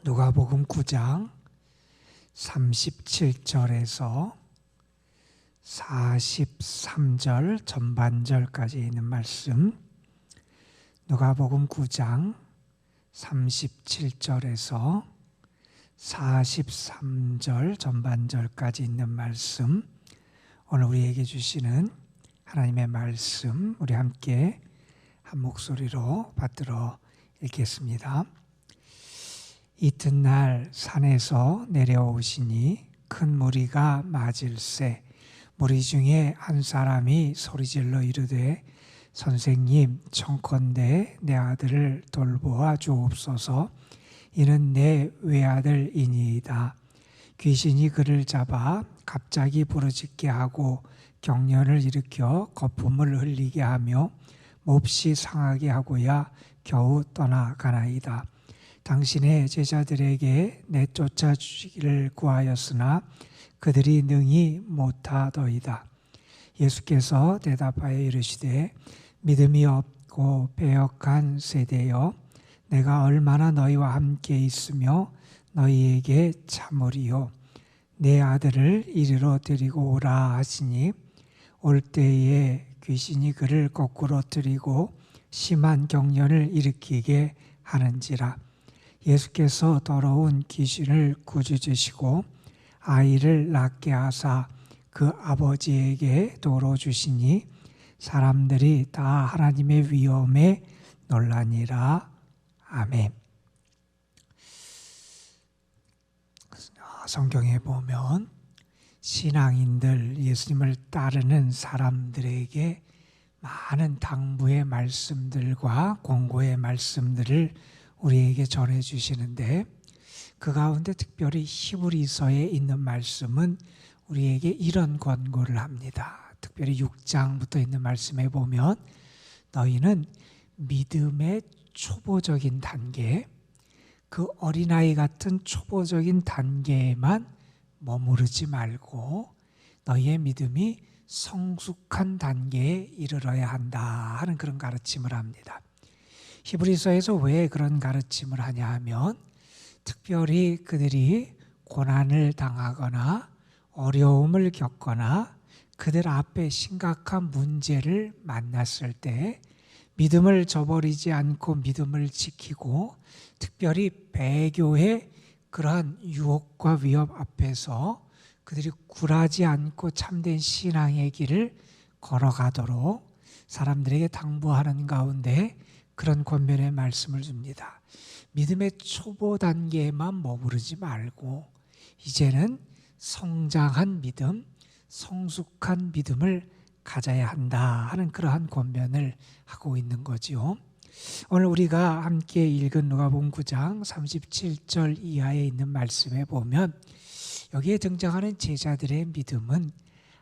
누가복음 9장 37절에서 43절 전반절까지 있는 말씀, 누가복음 9장 37절에서 43절 전반절까지 있는 말씀, 오늘 우리에게 주시는 하나님의 말씀, 우리 함께 한 목소리로 받들어 읽겠습니다. 이튿날 산에서 내려오시니 큰 무리가 맞을세. 무리 중에 한 사람이 소리질러 이르되, 선생님, 청컨대 내 아들을 돌보아 주옵소서. 이는 내 외아들이니이다. 귀신이 그를 잡아 갑자기 부르짖게 하고 경련을 일으켜 거품을 흘리게 하며 몹시 상하게 하고야 겨우 떠나가나이다. 당신의 제자들에게 내쫓아 주시기를 구하였으나 그들이 능히 못하더이다. 예수께서 대답하여 이르시되, 믿음이 없고 배역한 세대여, 내가 얼마나 너희와 함께 있으며 너희에게 참으리요. 내 아들을 이리로 데리고 오라 하시니, 올 때에 귀신이 그를 거꾸로 들이고 심한 경련을 일으키게 하는지라. 예수께서 더러운 귀신을 꾸짖으시고 아이를 낳게 하사 그 아버지에게 도로 주시니, 사람들이 다 하나님의 위엄에 놀라니라. 아멘. 성경에 보면 신앙인들, 예수님을 따르는 사람들에게 많은 당부의 말씀들과 권고의 말씀들을 우리에게 전해주시는데, 그 가운데 특별히 히브리서에 있는 말씀은 우리에게 이런 권고를 합니다. 특별히 6장부터 있는 말씀에 보면, 너희는 믿음의 초보적인 단계, 그 어린아이 같은 초보적인 단계에만 머무르지 말고 너희의 믿음이 성숙한 단계에 이르러야 한다 하는 그런 가르침을 합니다. 히브리서에서 왜 그런 가르침을 하냐 하면, 특별히 그들이 고난을 당하거나 어려움을 겪거나 그들 앞에 심각한 문제를 만났을 때 믿음을 저버리지 않고 믿음을 지키고, 특별히 배교의 그러한 유혹과 위협 앞에서 그들이 굴하지 않고 참된 신앙의 길을 걸어가도록 사람들에게 당부하는 가운데 그런 권면의 말씀을 줍니다. 믿음의 초보 단계에만 머무르지 말고 이제는 성장한 믿음, 성숙한 믿음을 가져야 한다 하는 그러한 권면을 하고 있는 거지요. 오늘 우리가 함께 읽은 누가복음 9장 37절 이하에 있는 말씀에 보면, 여기에 등장하는 제자들의 믿음은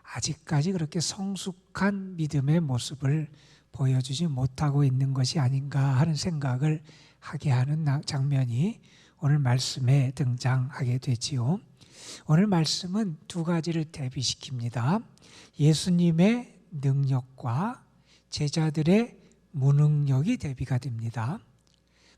아직까지 그렇게 성숙한 믿음의 모습을 보여주지 못하고 있는 것이 아닌가 하는 생각을 하게 하는 장면이 오늘 말씀에 등장하게 되지요. 오늘 말씀은 두 가지를 대비시킵니다. 예수님의 능력과 제자들의 무능력이 대비가 됩니다.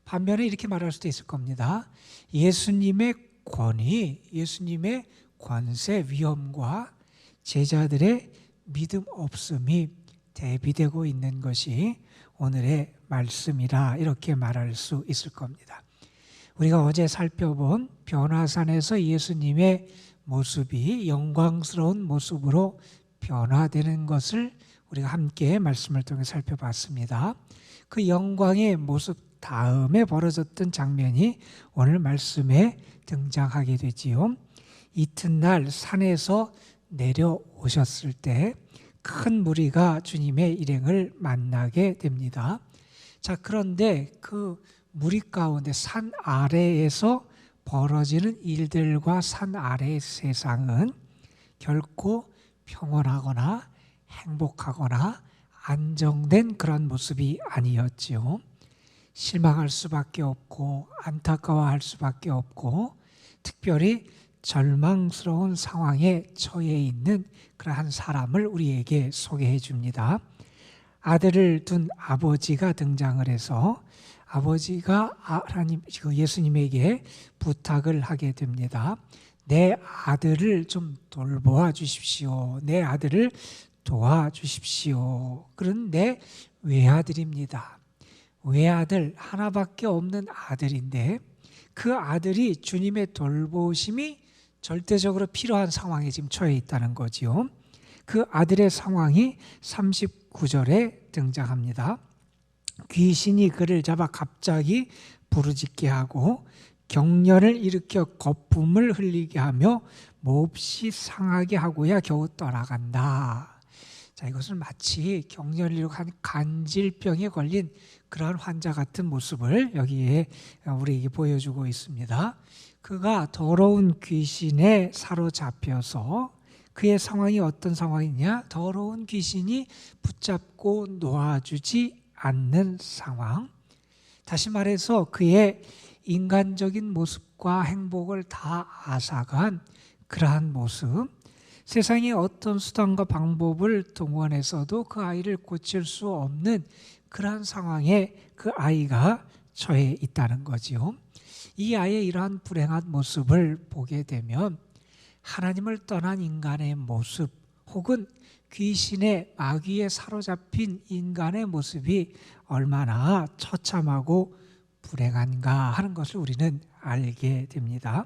반면에 이렇게 말할 수도 있을 겁니다. 예수님의 권위, 예수님의 권세, 위엄과 제자들의 믿음 없음이 대비되고 있는 것이 오늘의 말씀이라, 이렇게 말할 수 있을 겁니다. 우리가 어제 살펴본 변화산에서 예수님의 모습이 영광스러운 모습으로 변화되는 것을 우리가 함께 말씀을 통해 살펴봤습니다. 그 영광의 모습 다음에 벌어졌던 장면이 오늘 말씀에 등장하게 되지요. 이튿날 산에서 내려오셨을 때 큰 무리가 주님의 일행을 만나게 됩니다. 자, 그런데 그 무리 가운데 산 아래에서 벌어지는 일들과 산 아래의 세상은 결코 평온하거나 행복하거나 안정된 그런 모습이 아니었지요. 실망할 수밖에 없고 안타까워할 수밖에 없고, 특별히 절망스러운 상황에 처해 있는 그러한 사람을 우리에게 소개해 줍니다. 아들을 둔 아버지가 등장을 해서 아버지가 예수님에게 부탁을 하게 됩니다. 내 아들을 좀 돌보아 주십시오. 내 아들을 도와주십시오. 그런 내 외아들입니다. 외아들, 하나밖에 없는 아들인데 그 아들이 주님의 돌보심이 절대적으로 필요한 상황에 지금 처해 있다는 거지요. 그 아들의 상황이 39절에 등장합니다. 귀신이 그를 잡아 갑자기 부르짖게 하고 경련을 일으켜 거품을 흘리게 하며 몹시 상하게 하고야 겨우 떠나간다. 자, 이것은 마치 경련을 일으킨 간질병에 걸린 그러한 환자 같은 모습을 여기에 우리에게 보여주고 있습니다. 그가 더러운 귀신에 사로잡혀서 그의 상황이 어떤 상황이냐? 더러운 귀신이 붙잡고 놓아주지 않는 상황. 다시 말해서 그의 인간적인 모습과 행복을 다 앗아간 그러한 모습. 세상의 어떤 수단과 방법을 동원해서도 그 아이를 고칠 수 없는 그러한 상황에 그 아이가 처해 있다는 거지요. 이 아이의 이러한 불행한 모습을 보게 되면 하나님을 떠난 인간의 모습 혹은 귀신의 마귀에 사로잡힌 인간의 모습이 얼마나 처참하고 불행한가 하는 것을 우리는 알게 됩니다.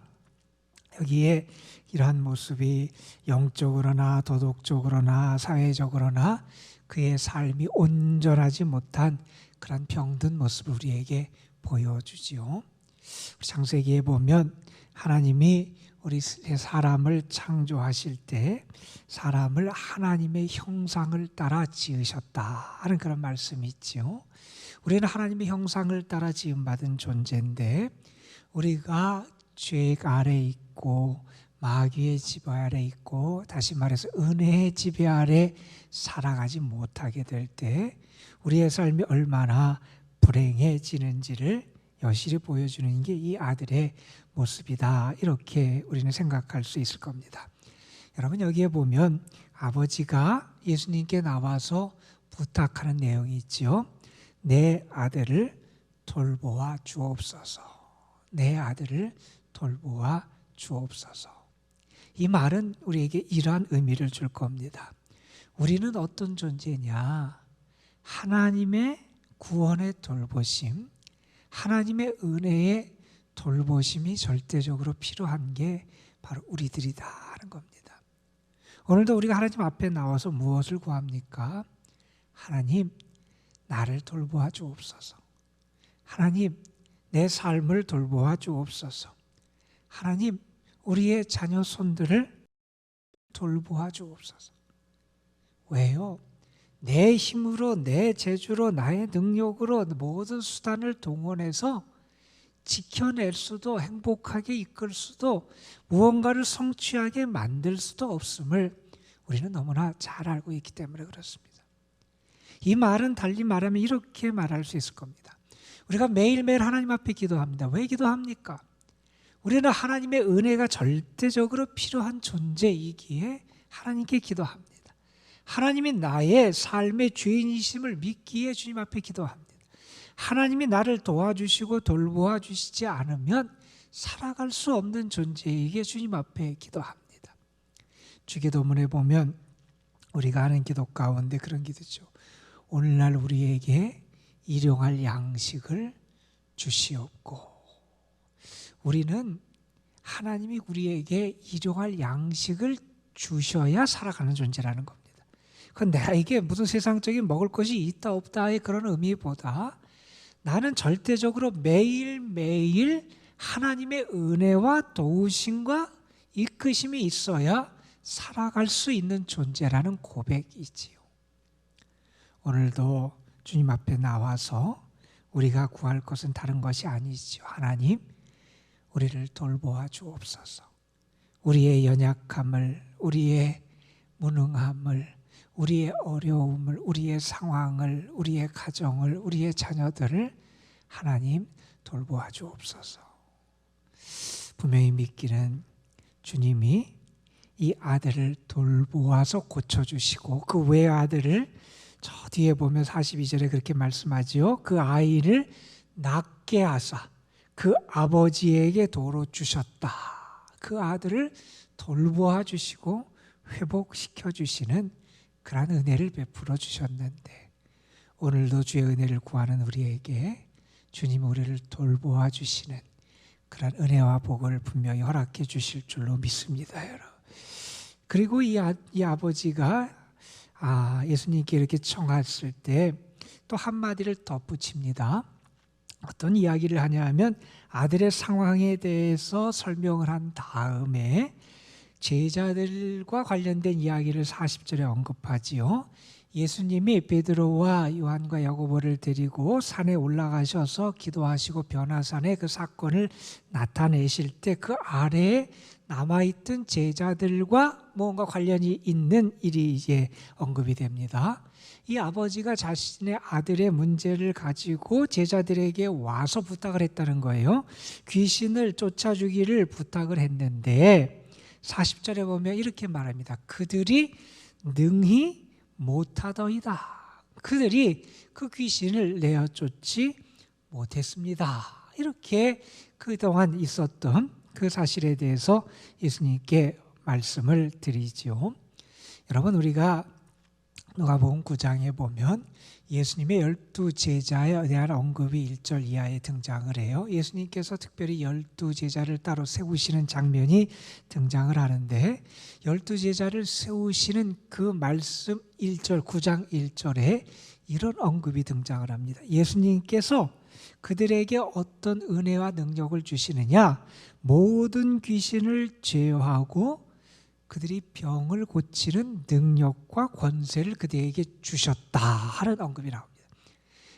여기에 이러한 모습이 영적으로나 도덕적으로나 사회적으로나 그의 삶이 온전하지 못한 그런 병든 모습을 우리에게 보여주지요. 창세기에 보면 하나님이 우리 사람을 창조하실 때 사람을 하나님의 형상을 따라 지으셨다 하는 그런 말씀이 있죠. 우리는 하나님의 형상을 따라 지음받은 존재인데 우리가 죄 아래 있고 마귀의 지배 아래 있고 다시 말해서 은혜의 지배 아래 살아가지 못하게 될 때 우리의 삶이 얼마나 불행해지는지를 여실히 보여주는 게 이 아들의 모습이다. 이렇게 우리는 생각할 수 있을 겁니다. 여러분 여기에 보면 아버지가 예수님께 나와서 부탁하는 내용이 있죠. 내 아들을 돌보아 주옵소서. 내 아들을 돌보아 주옵소서. 이 말은 우리에게 이러한 의미를 줄 겁니다. 우리는 어떤 존재냐? 하나님의 구원의 돌보심, 하나님의 은혜의 돌보심이 절대적으로 필요한 게 바로 우리들이다 하는 겁니다. 오늘도 우리가 하나님 앞에 나와서 무엇을 구합니까? 하나님, 나를 돌보아 주옵소서. 하나님, 내 삶을 돌보아 주옵소서. 하나님, 우리의 자녀 손들을 돌보아 주옵소서. 왜요? 내 힘으로, 내 재주로, 나의 능력으로 모든 수단을 동원해서 지켜낼 수도 행복하게 이끌 수도 무언가를 성취하게 만들 수도 없음을 우리는 너무나 잘 알고 있기 때문에 그렇습니다. 이 말은 달리 말하면 이렇게 말할 수 있을 겁니다. 우리가 매일매일 하나님 앞에 기도합니다. 왜 기도합니까? 우리는 하나님의 은혜가 절대적으로 필요한 존재이기에 하나님께 기도합니다. 하나님이 나의 삶의 주인이심을 믿기에 주님 앞에 기도합니다. 하나님이 나를 도와주시고 돌보아 주시지 않으면 살아갈 수 없는 존재에게 주님 앞에 기도합니다. 주기도문에 보면 우리가 하는 기도 가운데 그런 기도죠. 오늘날 우리에게 일용할 양식을 주시옵고. 우리는 하나님이 우리에게 일용할 양식을 주셔야 살아가는 존재라는 겁니다. 그건 내게 무슨 세상적인 먹을 것이 있다 없다의 그런 의미보다 나는 절대적으로 매일매일 하나님의 은혜와 도우심과 이끄심이 있어야 살아갈 수 있는 존재라는 고백이지요. 오늘도 주님 앞에 나와서 우리가 구할 것은 다른 것이 아니지요. 하나님, 우리를 돌보아 주옵소서. 우리의 연약함을, 우리의 무능함을, 우리의 어려움을, 우리의 상황을, 우리의 가정을, 우리의 자녀들을 하나님 돌보아 주옵소서. 분명히 믿기는 주님이 이 아들을 돌보아서 고쳐주시고 그 외아들을 저 뒤에 보면 42절에 그렇게 말씀하지요. 그 아이를 낫게 하사 그 아버지에게 도로 주셨다. 그 아들을 돌보아 주시고 회복시켜 주시는 그러한 은혜를 베풀어 주셨는데, 오늘도 주의 은혜를 구하는 우리에게 주님 우리를 돌보아 주시는 그런 은혜와 복을 분명히 허락해 주실 줄로 믿습니다, 여러분. 그리고 이 아버지가 예수님께 이렇게 청했을 때 또 한마디를 덧붙입니다. 어떤 이야기를 하냐 하면, 아들의 상황에 대해서 설명을 한 다음에 제자들과 관련된 이야기를 40절에 언급하지요. 예수님이 베드로와 요한과 야고보를 데리고 산에 올라가셔서 기도하시고 변화산에 그 사건을 나타내실 때 그 아래에 남아있던 제자들과 뭔가 관련이 있는 일이 이제 언급이 됩니다. 이 아버지가 자신의 아들의 문제를 가지고 제자들에게 와서 부탁을 했다는 거예요. 귀신을 쫓아주기를 부탁을 했는데 40절에 보면 이렇게 말합니다. 그들이 능히 못하더이다. 그들이 그 귀신을 내어 쫓지 못했습니다. 이렇게 그동안 있었던 그 사실에 대해서 예수님께 말씀을 드리죠. 여러분, 우리가 누가복음 9장에 보면 예수님의 12제자에 대한 언급이 1절 이하에 등장을 해요. 예수님께서 특별히 12제자를 따로 세우시는 장면이 등장을 하는데, 12제자를 세우시는 그 말씀 1절, 9장 1절에 이런 언급이 등장을 합니다. 예수님께서 그들에게 어떤 은혜와 능력을 주시느냐? 모든 귀신을 제어하고 그들이 병을 고치는 능력과 권세를 그들에게 주셨다 하는 언급이 나옵니다.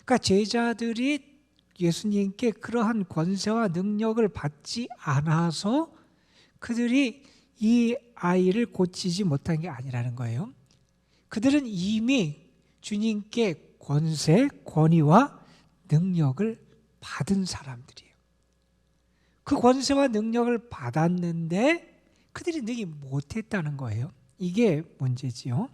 그러니까 제자들이 예수님께 그러한 권세와 능력을 받지 않아서 그들이 이 아이를 고치지 못한 게 아니라는 거예요. 그들은 이미 주님께 권세, 권위와 능력을 받은 사람들이에요. 그 권세와 능력을 받았는데 그들이 능히 못했다는 거예요. 이게 문제지요.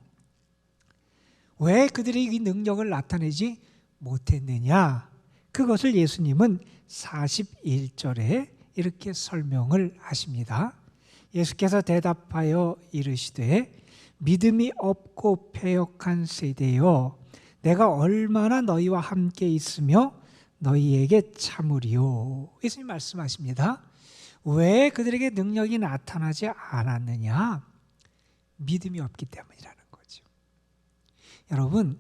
왜 그들이 이 능력을 나타내지 못했느냐? 그것을 예수님은 41절에 이렇게 설명을 하십니다. 예수께서 대답하여 이르시되, 믿음이 없고 패역한 세대여, 내가 얼마나 너희와 함께 있으며 너희에게 참으리요. 예수님 말씀하십니다. 왜 그들에게 능력이 나타나지 않았느냐? 믿음이 없기 때문이라는 거죠. 여러분,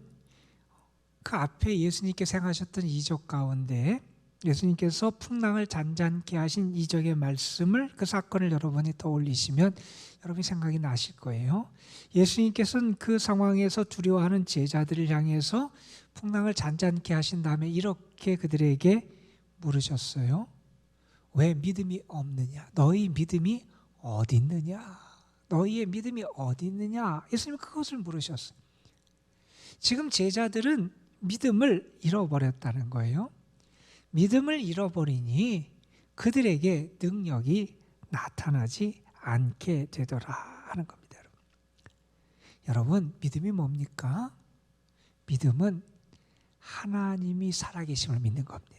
그 앞에 예수님께서 행하셨던 이적 가운데 예수님께서 풍랑을 잔잔케 하신 이적의 말씀을, 그 사건을 여러분이 떠올리시면 여러분이 생각이 나실 거예요. 예수님께서는 그 상황에서 두려워하는 제자들을 향해서 풍랑을 잔잔케 하신 다음에 이렇게 그들에게 물으셨어요. 왜 믿음이 없느냐? 너희 믿음이 어디 있느냐? 너희의 믿음이 어디 있느냐? 예수님이 그것을 물으셨어요. 지금 제자들은 믿음을 잃어버렸다는 거예요. 믿음을 잃어버리니 그들에게 능력이 나타나지 않게 되더라 하는 겁니다. 여러분, 믿음이 뭡니까? 믿음은 하나님이 살아계심을 믿는 겁니다.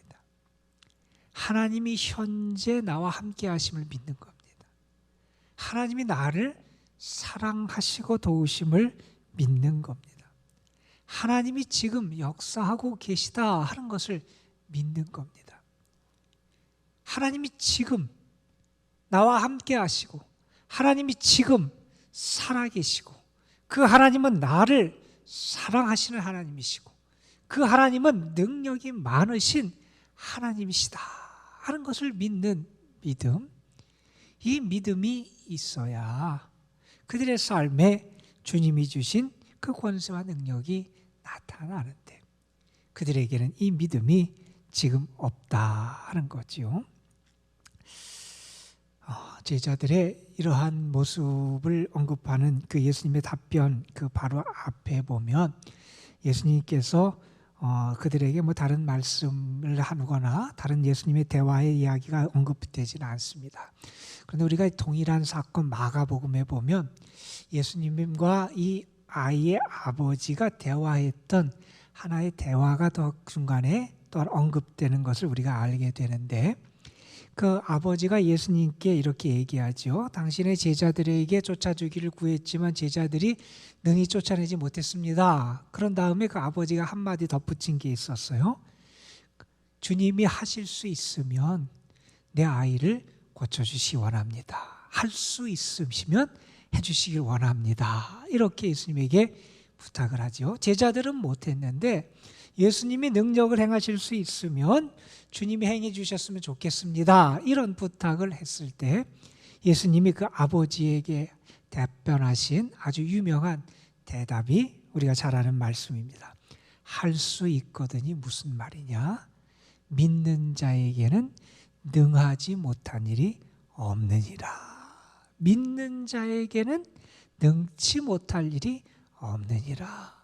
하나님이 현재 나와 함께 하심을 믿는 겁니다. 하나님이 나를 사랑하시고 도우심을 믿는 겁니다. 하나님이 지금 역사하고 계시다 하는 것을 믿는 겁니다. 하나님이 지금 나와 함께 하시고 하나님이 지금 살아계시고 그 하나님은 나를 사랑하시는 하나님이시고 그 하나님은 능력이 많으신 하나님이시다 하는 것을 믿는 믿음, 이 믿음이 있어야 그들의 삶에 주님이 주신 그 권세와 능력이 나타나는데 그들에게는 이 믿음이 지금 없다 하는 거지요. 제자들의 이러한 모습을 언급하는 그 예수님의 답변 그 바로 앞에 보면 예수님께서 그들에게 뭐 다른 말씀을 하거나 다른 예수님의 대화의 이야기가 언급되지는 않습니다. 그런데 우리가 동일한 사건 마가복음에 보면 예수님과 이 아이의 아버지가 대화했던 하나의 대화가 더 중간에 또한 언급되는 것을 우리가 알게 되는데, 그 아버지가 예수님께 이렇게 얘기하죠. 당신의 제자들에게 쫓아주기를 구했지만 제자들이 능히 쫓아내지 못했습니다. 그런 다음에 그 아버지가 한마디 덧붙인 게 있었어요. 주님이 하실 수 있으면 내 아이를 고쳐주시기 원합니다. 할 수 있으시면 해주시길 원합니다. 이렇게 예수님에게 부탁을 하죠. 제자들은 못했는데 예수님이 능력을 행하실 수 있으면 주님이 행해 주셨으면 좋겠습니다. 이런 부탁을 했을 때 예수님이 그 아버지에게 답변하신 아주 유명한 대답이 우리가 잘 아는 말씀입니다. 할 수 있거든이 무슨 말이냐? 믿는 자에게는 능하지 못한 일이 없느니라. 믿는 자에게는 능치 못할 일이 없느니라.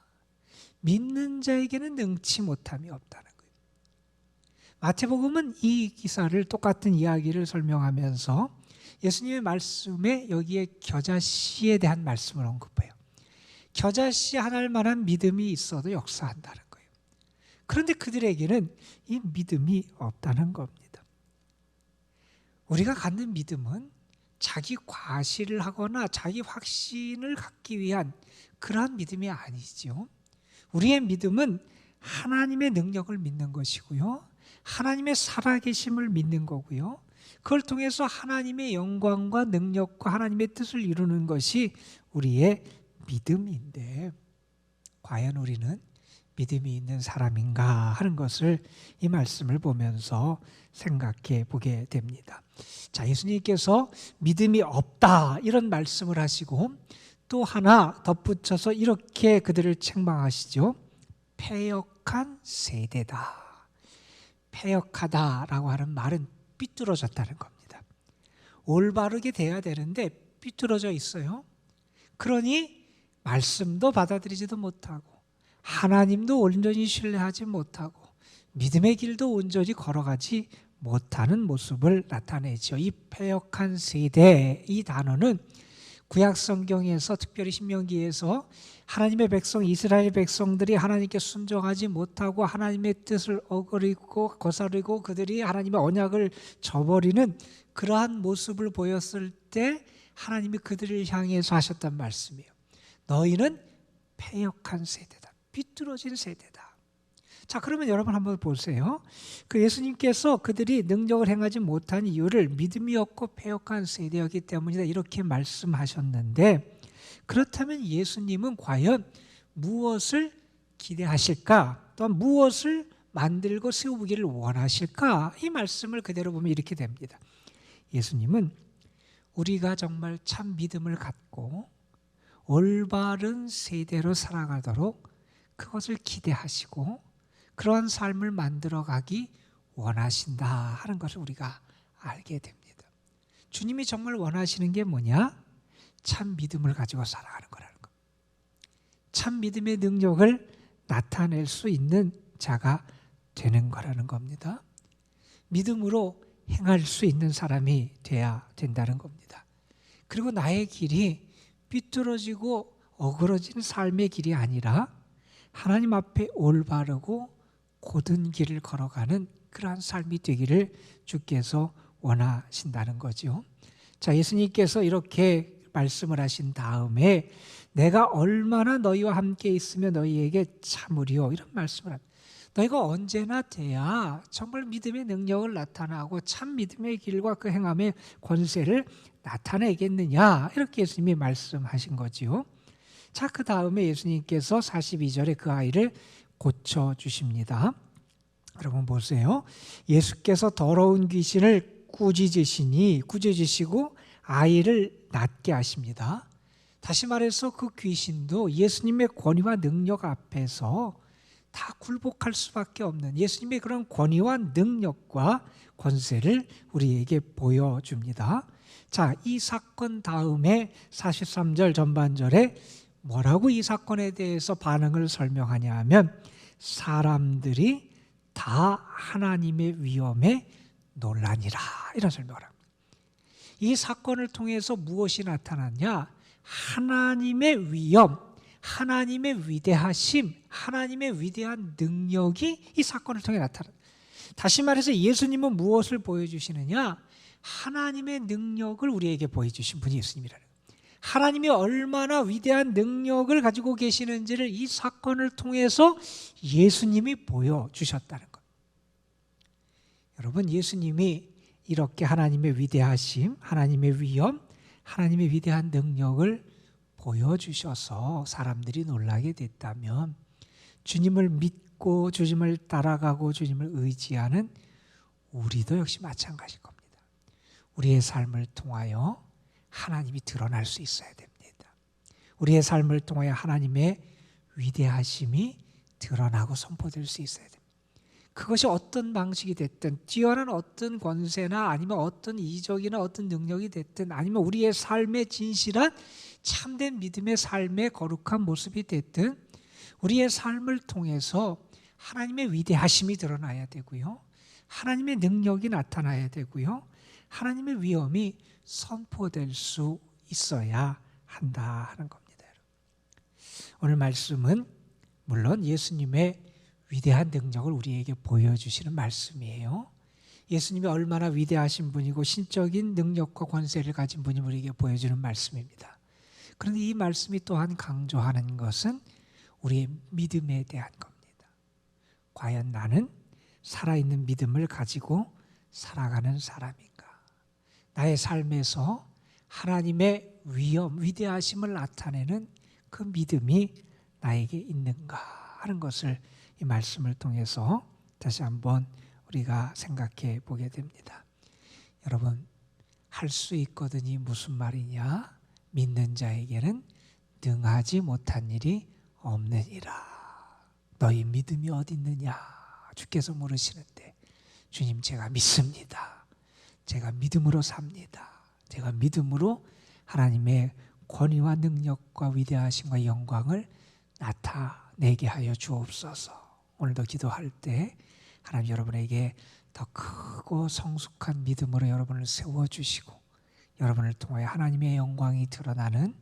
믿는 자에게는 능치 못함이 없다는 거예요. 마태복음은 이 기사를 똑같은 이야기를 설명하면서 예수님의 말씀에 여기에 겨자씨에 대한 말씀을 언급해요. 겨자씨 하나일 만한 믿음이 있어도 역사한다는 거예요. 그런데 그들에게는 이 믿음이 없다는 겁니다. 우리가 갖는 믿음은 자기 과시를 하거나 자기 확신을 갖기 위한 그러한 믿음이 아니죠. 우리의 믿음은 하나님의 능력을 믿는 것이고요. 하나님의 살아계심을 믿는 거고요. 그걸 통해서 하나님의 영광과 능력과 하나님의 뜻을 이루는 것이 우리의 믿음인데, 과연 우리는 믿음이 있는 사람인가 하는 것을 이 말씀을 보면서 생각해 보게 됩니다. 자, 예수님께서 믿음이 없다 이런 말씀을 하시고 또 하나 덧붙여서 이렇게 그들을 책망하시죠. 패역한 세대다. 패역하다라고 하는 말은 삐뚤어졌다는 겁니다. 올바르게 돼야 되는데 삐뚤어져 있어요. 그러니 말씀도 받아들이지도 못하고 하나님도 온전히 신뢰하지 못하고 믿음의 길도 온전히 걸어가지 못하는 모습을 나타내죠. 이 패역한 세대, 이 단어는 구약 성경에서 특별히 신명기에서 하나님의 백성 이스라엘 백성들이 하나님께 순종하지 못하고 하나님의 뜻을 어기고 거스르고 그들이 하나님의 언약을 저버리는 그러한 모습을 보였을 때 하나님이 그들을 향해서 하셨단 말씀이에요. 너희는 패역한 세대다. 삐뚤어진 세대다. 자, 그러면 여러분 한번 보세요. 그 예수님께서 그들이 능력을 행하지 못한 이유를 믿음이 없고 패역한 세대였기 때문이다 이렇게 말씀하셨는데, 그렇다면 예수님은 과연 무엇을 기대하실까? 또한 무엇을 만들고 세우기를 원하실까? 이 말씀을 그대로 보면 이렇게 됩니다. 예수님은 우리가 정말 참 믿음을 갖고 올바른 세대로 살아가도록 그것을 기대하시고 그러한 삶을 만들어가기 원하신다 하는 것을 우리가 알게 됩니다. 주님이 정말 원하시는 게 뭐냐? 참 믿음을 가지고 살아가는 거라는 것. 참 믿음의 능력을 나타낼 수 있는 자가 되는 거라는 겁니다. 믿음으로 행할 수 있는 사람이 돼야 된다는 겁니다. 그리고 나의 길이 삐뚤어지고 어그러진 삶의 길이 아니라 하나님 앞에 올바르고 곧은 길을 걸어가는 그러한 삶이 되기를 주께서 원하신다는 거죠. 자, 예수님께서 이렇게 말씀을 하신 다음에 내가 얼마나 너희와 함께 있으면 너희에게 참으리요 이런 말씀을 합니다. 너희가 언제나 돼야 정말 믿음의 능력을 나타나고 참 믿음의 길과 그 행함의 권세를 나타내겠느냐 이렇게 예수님이 말씀하신 거지요. 자, 그 다음에 예수님께서 42절에 그 아이를 고쳐주십니다. 여러분 보세요. 예수께서 더러운 귀신을 꾸짖으시고 아이를 낫게 하십니다. 다시 말해서 그 귀신도 예수님의 권위와 능력 앞에서 다 굴복할 수밖에 없는 예수님의 그런 권위와 능력과 권세를 우리에게 보여줍니다. 자, 이 사건 다음에 43절 전반절에 뭐라고 이 사건에 대해서 반응을 설명하냐 하면 사람들이 다 하나님의 위엄에 놀라니라 이런 설명을 합니다. 이 사건을 통해서 무엇이 나타났냐? 하나님의 위엄, 하나님의 위대하심, 하나님의 위대한 능력이 이 사건을 통해 나타납니다. 다시 말해서 예수님은 무엇을 보여주시느냐? 하나님의 능력을 우리에게 보여주신 분이 예수님이라는 거예요. 하나님이 얼마나 위대한 능력을 가지고 계시는지를 이 사건을 통해서 예수님이 보여주셨다는 거예요. 여러분, 예수님이 이렇게 하나님의 위대하심, 하나님의 위엄, 하나님의 위대한 능력을 보여주셔서 사람들이 놀라게 됐다면 주님을 믿고 주님을 따라가고 주님을 의지하는 우리도 역시 마찬가지일 겁니다. 우리의 삶을 통하여 하나님이 드러날 수 있어야 됩니다. 우리의 삶을 통하여 하나님의 위대하심이 드러나고 선포될 수 있어야 됩니다. 그것이 어떤 방식이 됐든, 뛰어난 어떤 권세나 아니면 어떤 이적이나 어떤 능력이 됐든, 아니면 우리의 삶의 진실한 참된 믿음의 삶의 거룩한 모습이 됐든, 우리의 삶을 통해서 하나님의 위대하심이 드러나야 되고요, 하나님의 능력이 나타나야 되고요, 하나님의 위엄이 선포될 수 있어야 한다 하는 겁니다. 오늘 말씀은 물론 예수님의 위대한 능력을 우리에게 보여주시는 말씀이에요. 예수님이 얼마나 위대하신 분이고 신적인 능력과 권세를 가진 분이 우리에게 보여주는 말씀입니다. 그런데 이 말씀이 또한 강조하는 것은 우리의 믿음에 대한 겁니다. 과연 나는 살아있는 믿음을 가지고 살아가는 사람인가? 나의 삶에서 하나님의 위엄, 위대하심을 나타내는 그 믿음이 나에게 있는가 하는 것을 이 말씀을 통해서 다시 한번 우리가 생각해 보게 됩니다. 여러분, 할 수 있거든이 무슨 말이냐? 믿는 자에게는 능하지 못한 일이 없느니라. 너희 믿음이 어디 있느냐? 주께서 물으시는데, 주님, 제가 믿습니다. 제가 믿음으로 삽니다. 제가 믿음으로 하나님의 권위와 능력과 위대하심과 영광을 나타내게 하여 주옵소서. 오늘도 기도할 때 하나님 여러분에게 더 크고 성숙한 믿음으로 여러분을 세워주시고 여러분을 통하여 하나님의 영광이 드러나는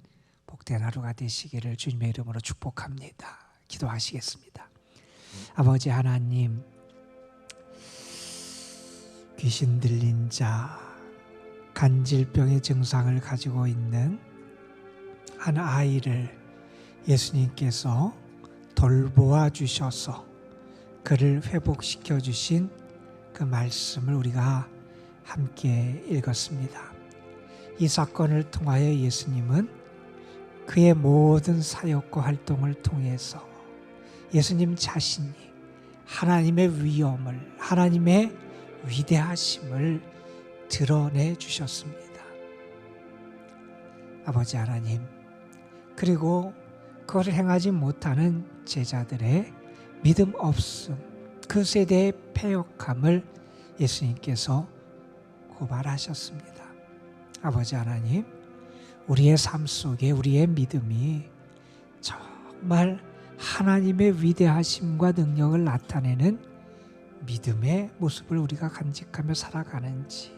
복된 하루가 되시기를 주님의 이름으로 축복합니다. 기도하시겠습니다. 아버지 하나님, 귀신 들린 자, 간질병의 증상을 가지고 있는 한 아이를 예수님께서 돌보아 주셔서 그를 회복시켜 주신 그 말씀을 우리가 함께 읽었습니다. 이 사건을 통하여 예수님은 그의 모든 사역과 활동을 통해서 예수님 자신이 하나님의 위엄을, 하나님의 위대하심을 드러내 주셨습니다. 아버지 하나님, 그리고 그걸 행하지 못하는 제자들의 믿음 없음, 그 세대의 패역함을 예수님께서 고발하셨습니다. 아버지 하나님, 우리의 삶 속에 우리의 믿음이 정말 하나님의 위대하심과 능력을 나타내는 믿음의 모습을 우리가 간직하며 살아가는지,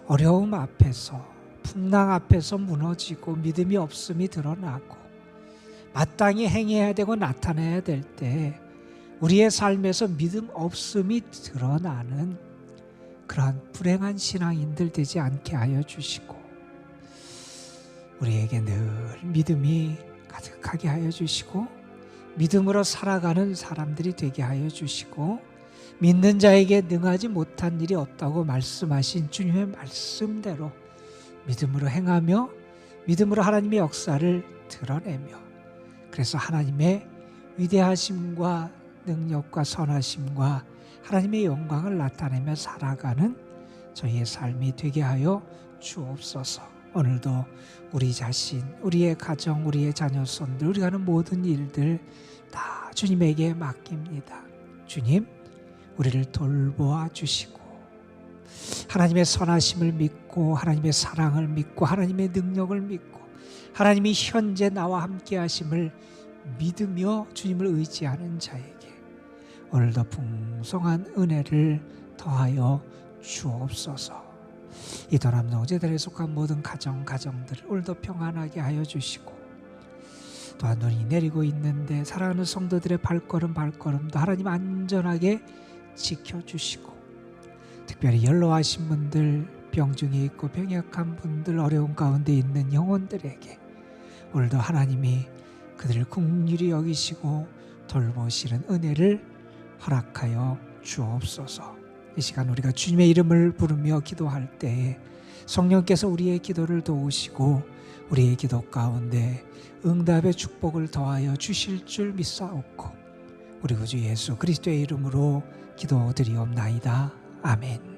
어려움 앞에서, 풍랑 앞에서 무너지고 믿음이 없음이 드러나고 마땅히 행해야 되고 나타내야 될 때 우리의 삶에서 믿음 없음이 드러나는 그러한 불행한 신앙인들 되지 않게 하여 주시고 우리에게 늘 믿음이 가득하게 하여 주시고 믿음으로 살아가는 사람들이 되게 하여 주시고 믿는 자에게 능하지 못한 일이 없다고 말씀하신 주님의 말씀대로 믿음으로 행하며 믿음으로 하나님의 역사를 드러내며 그래서 하나님의 위대하심과 능력과 선하심과 하나님의 영광을 나타내며 살아가는 저희의 삶이 되게 하여 주옵소서. 오늘도 우리 자신, 우리의 가정, 우리의 자녀손들, 우리가 하는 모든 일들 다 주님에게 맡깁니다. 주님, 우리를 돌보아 주시고 하나님의 선하심을 믿고 하나님의 사랑을 믿고 하나님의 능력을 믿고 하나님이 현재 나와 함께 하심을 믿으며 주님을 의지하는 자에게 오늘도 풍성한 은혜를 더하여 주옵소서. 이 도남농제들에 속한 모든 가정들을 오늘도 평안하게 하여 주시고 또한 눈이 내리고 있는데 사랑하는 성도들의 발걸음도 하나님 안전하게 지켜주시고, 특별히 연로하신 분들, 병중에 있고 병약한 분들, 어려운 가운데 있는 영혼들에게 오늘도 하나님이 그들을 긍휼히 여기시고 돌보시는 은혜를 허락하여 주옵소서. 이 시간 우리가 주님의 이름을 부르며 기도할 때에 성령께서 우리의 기도를 도우시고 우리의 기도 가운데 응답의 축복을 더하여 주실 줄 믿사옵고 우리 구주 예수 그리스도의 이름으로 기도드리옵나이다. 아멘.